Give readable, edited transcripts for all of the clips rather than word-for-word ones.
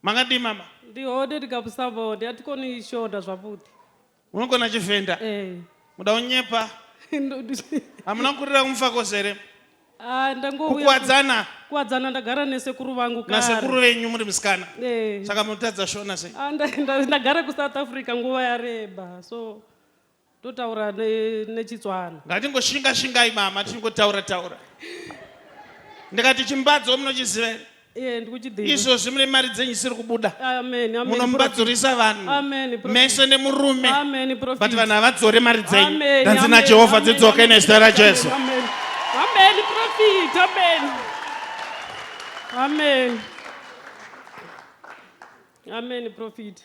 Mangadi mama. Ndihode ndikapusavode atikoni shoda zvaputi. Unogona Chivenda? Muda unyepa. Hamuna kurira kumfakosere. Kukwadzana. Kukwadzana ndagara nesekuru vangu kare. Nasekuru venyu muri musikana. Saka munotadza Shona sei? Ndagara kuSouth Africa nguva yareba. So totaura neChitswana. Ngatingoshinga shingai mama tingotaura. Ndikati chimbadzo munochiziva. Izvozvi mune mari dzenyu isiri kubuda. Munombadzorisa vanhu. Meso nemurume. But vanhu havadzore mari dzenyu. Dhanzi naJehovha dzidzoke nezita raJesu. Amen, prophet. Amen, prophet.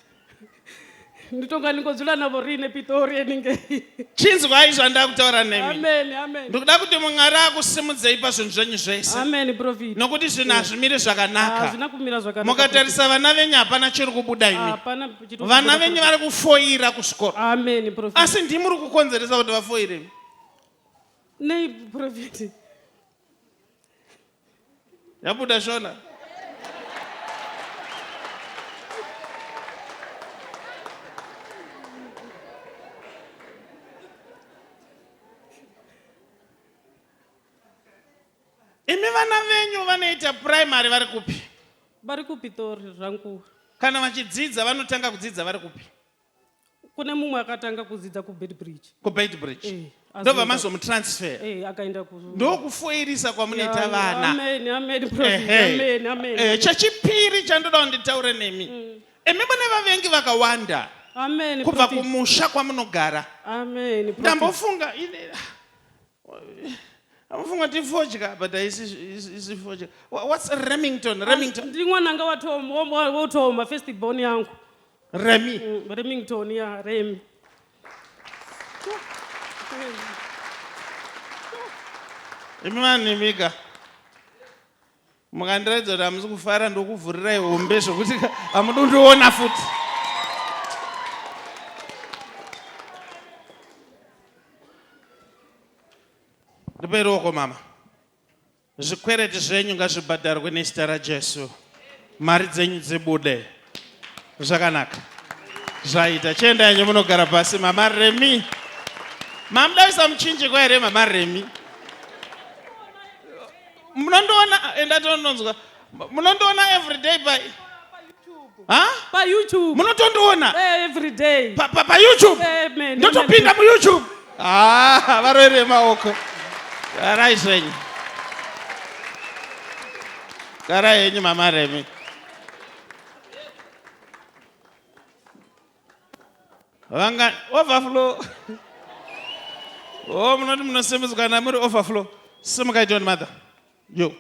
Nditonga ningodzula navo rine Pitori ninge. Chinzwai zvandava kutaura nemi. Amen. Ndikuda kuti Mwari akusimudzei pazvinhu zvenyu zvese. Amen, prophet. Nokuti zvinhu hazvimiri zvakanaka. Hazvina kumira zvakanaka. Mukatarisa vana venyu hapana chiri kubuda imi. Vana venyu vari kufoira kuchikoro. Amen, prophet. Asi ndimi muri kukonzeresa kuti vafoire. Nei, prophet. Yabuda Shona. Imi vana venyu vanoita primary vari kupi? Vari kuPitori zvangu. Kana vachidzidza vanotanga kudzidza vari kupi? Kune mumwe akatanga kudzidza kuBeitbridge. kuBeitbridge. Ndobva mazomutransfer. Akaenda ndokufoirisa kwamunoita vana. Amen, prophet. Amen. Chechipiri chandoda kuti nditaure nemi. Imi mune vavengi vakawanda. Amen. Kubva kumusha kwamunogara. Amen. Ndambofunga amufunga tifodya but isi fodya. What's Remington? Ndimwananga watoma first born yangu. Remington, Remi. Imi vanimika mukandiradza kuti hamusi kufara ndokuvhurirai hombe zvokuti hamudi kundiona futi. Ndipe ruoko mama. Zvikwereti zvenyu ngazvibhadharwe nezita raJesu. Mari dzenyu dzibude. Zvakanaka. Zvaita chienda yenyu munogara pasi mama Remi. Mamudavisa muchinjikwa here mama Remi? Munondoona endatononzwa. Munondoona everyday by YouTube. Munotondoona Every day. Pa YouTube. Ndotopinda mu YouTube. Varwere maoko. Garai zvenyu. Garai yenyu mama Remi. Vanga overflow. Munoti munosemudzwa kana muri overflow. Simukai John mother. Yo.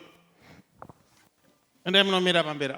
Endai munomira pamberi.